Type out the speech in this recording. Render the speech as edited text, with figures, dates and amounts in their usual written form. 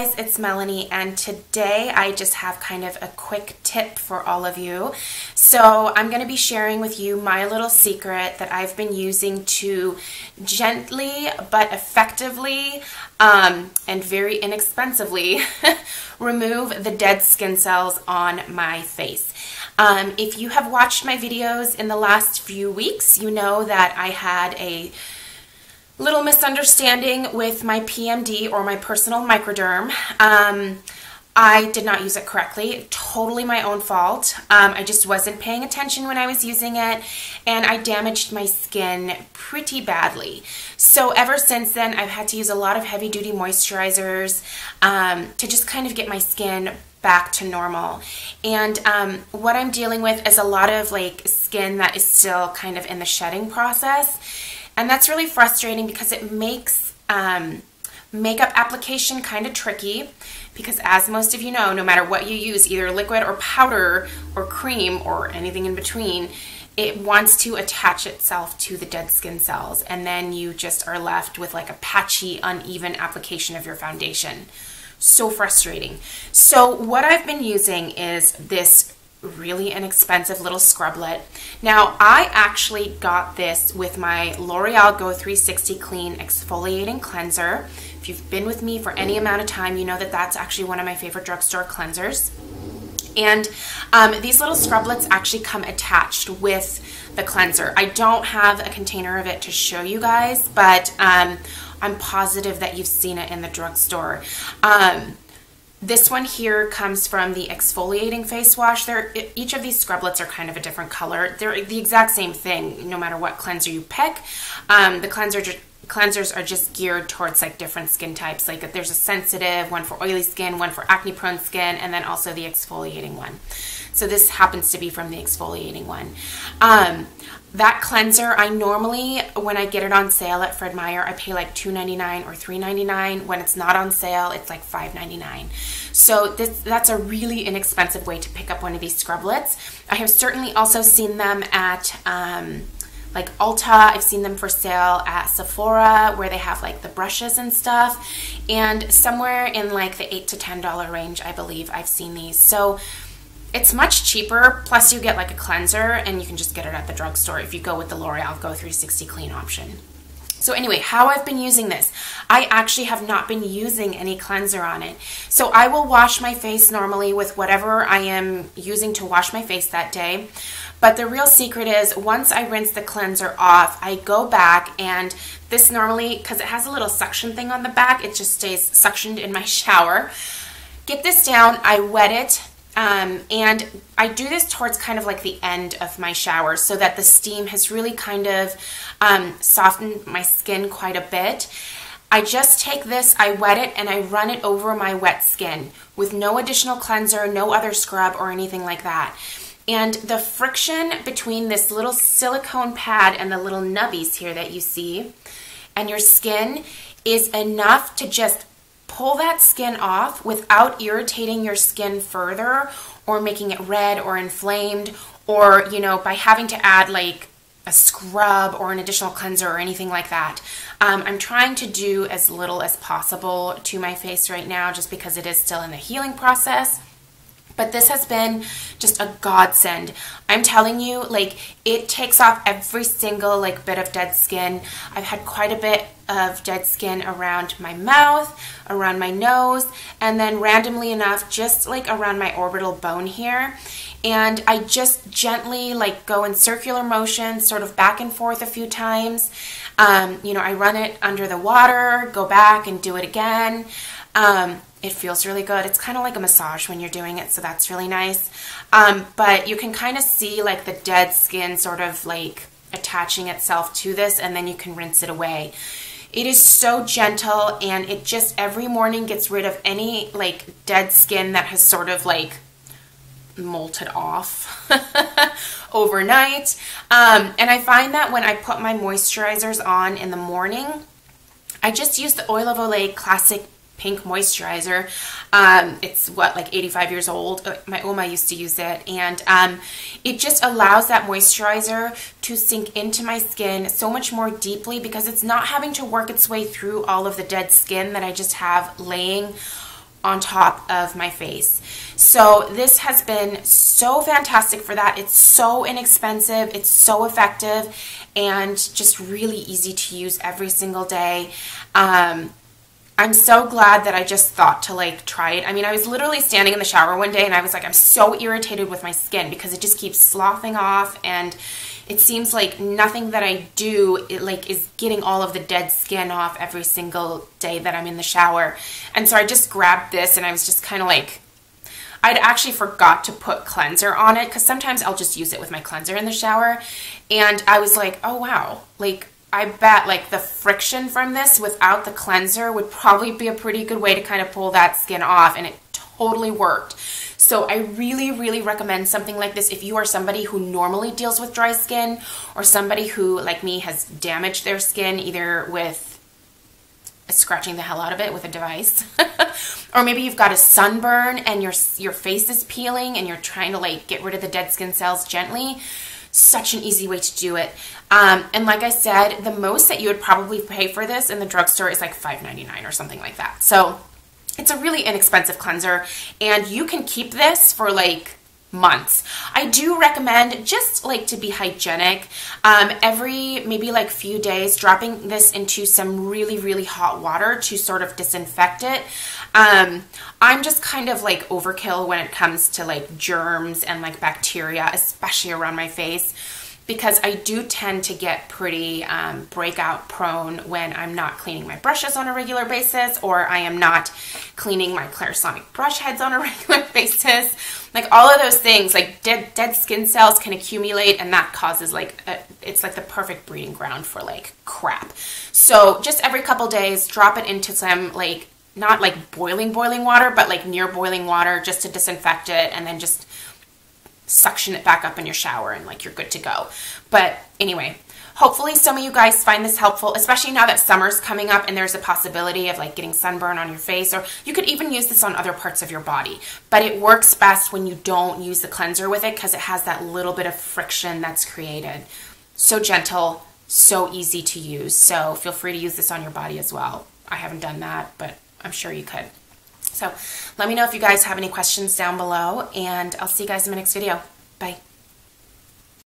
guys, it's Melanie, and today I just have kind of a quick tip for all of you. So I'm going to be sharing with you my little secret that I've been using to gently but effectively and very inexpensively remove the dead skin cells on my face. If you have watched my videos in the last few weeks, you know that I had a little misunderstanding with my PMD, or my personal microderm. I did not use it correctly. Totally my own fault. I just wasn't paying attention when I was using it, and I damaged my skin pretty badly. So ever since then, I've had to use a lot of heavy-duty moisturizers to just kind of get my skin back to normal. And what I'm dealing with is a lot of like skin that is still kind of in the shedding process. And that's really frustrating because it makes makeup application kind of tricky, because as most of you know, no matter what you use, either liquid or powder or cream or anything in between, it wants to attach itself to the dead skin cells, and then you just are left with like a patchy, uneven application of your foundation. So frustrating. So what I've been using is this really inexpensive little scrublet. Now, I actually got this with my L'Oreal Go 360 Clean Exfoliating Cleanser. If you've been with me for any amount of time, you know that that's actually one of my favorite drugstore cleansers. And these little scrublets actually come attached with the cleanser. I don't have a container of it to show you guys, but I'm positive that you've seen it in the drugstore. This one here comes from the exfoliating face wash. Each of these scrublets are kind of a different color. They're the exact same thing no matter what cleanser you pick. The cleansers are just geared towards like different skin types. Like there's a sensitive one for oily skin, one for acne prone skin, and then also the exfoliating one. So this happens to be from the exfoliating one. That cleanser, I normally, when I get it on sale at Fred Meyer, I pay like $2.99 or $3.99. When it's not on sale, it's like $5.99. So that's a really inexpensive way to pick up one of these scrublets. I have certainly also seen them at like Ulta. I've seen them for sale at Sephora, where they have like the brushes and stuff. And somewhere in like the $8 to $10 range, I believe I've seen these. So it's much cheaper, plus you get like a cleanser, and you can just get it at the drugstore if you go with the L'Oreal Go 360 Clean option. So anyway, how I've been using this, I actually have not been using any cleanser on it. So I will wash my face normally with whatever I am using to wash my face that day. But the real secret is, once I rinse the cleanser off, I go back, and this normally, because it has a little suction thing on the back, it just stays suctioned in my shower. Get this down, I wet it. And I do this towards kind of like the end of my shower, so that the steam has really kind of softened my skin quite a bit. I just take this, I wet it, and I run it over my wet skin with no additional cleanser, no other scrub or anything like that. And the friction between this little silicone pad and the little nubbies here that you see and your skin is enough to just pull that skin off without irritating your skin further or making it red or inflamed, or, you know, by having to add like a scrub or an additional cleanser or anything like that. I'm trying to do as little as possible to my face right now, just because it is still in the healing process. But this has been just a godsend. I'm telling you, like, it takes off every single like bit of dead skin. I've had quite a bit of dead skin around my mouth, around my nose, and then randomly enough, just like around my orbital bone here. And I just gently like go in circular motion, sort of back and forth a few times. You know, I run it under the water, go back and do it again. It feels really good. It's kind of like a massage when you're doing it, so that's really nice. But you can kind of see like the dead skin sort of like attaching itself to this, and then you can rinse it away. It is so gentle, and it just every morning gets rid of any like dead skin that has sort of like molted off overnight. And I find that when I put my moisturizers on in the morning, I just use the Oil of Olay Classic Pink Moisturizer. It's what, like 85 years old. My Oma used to use it, and it just allows that moisturizer to sink into my skin so much more deeply, because it's not having to work its way through all of the dead skin that I just have laying on top of my face. So this has been so fantastic for that. It's so inexpensive, it's so effective, and just really easy to use every single day. I'm so glad that I just thought to like try it. I mean, I was literally standing in the shower one day and I was like, I'm so irritated with my skin because it just keeps sloughing off, and it seems like nothing that I do is getting all of the dead skin off every single day that I'm in the shower. And so I just grabbed this and I was just kind of like, I'd actually forgot to put cleanser on it because sometimes I'll just use it with my cleanser in the shower. And I was like, oh wow, like I bet like the friction from this without the cleanser would probably be a pretty good way to kind of pull that skin off, and it totally worked. So I really, really recommend something like this if you are somebody who normally deals with dry skin, or somebody who, like me, has damaged their skin either with scratching the hell out of it with a device, or maybe you've got a sunburn and your face is peeling and you're trying to like get rid of the dead skin cells gently. Such an easy way to do it. And like I said, the most that you would probably pay for this in the drugstore is like $5.99 or something like that. So it's a really inexpensive cleanser, and you can keep this for like months. I do recommend, just like to be hygienic, every maybe like few days dropping this into some really, really hot water to sort of disinfect it. I'm just kind of like overkill when it comes to like germs and like bacteria, especially around my face, because I do tend to get pretty breakout prone when I'm not cleaning my brushes on a regular basis, or I am not cleaning my Clarisonic brush heads on a regular basis. Like all of those things, like dead skin cells can accumulate, and that causes like, it's like the perfect breeding ground for like crap. So just every couple days, drop it into some like, not like boiling water, but like near boiling water, just to disinfect it, and then just suction it back up in your shower and like you're good to go. But anyway, hopefully some of you guys find this helpful, especially now that summer's coming up and there's a possibility of like getting sunburn on your face, or you could even use this on other parts of your body. But it works best when you don't use the cleanser with it because it has that little bit of friction that's created. So gentle, so easy to use. So feel free to use this on your body as well. I haven't done that, but I'm sure you could. So let me know if you guys have any questions down below, and I'll see you guys in my next video. Bye.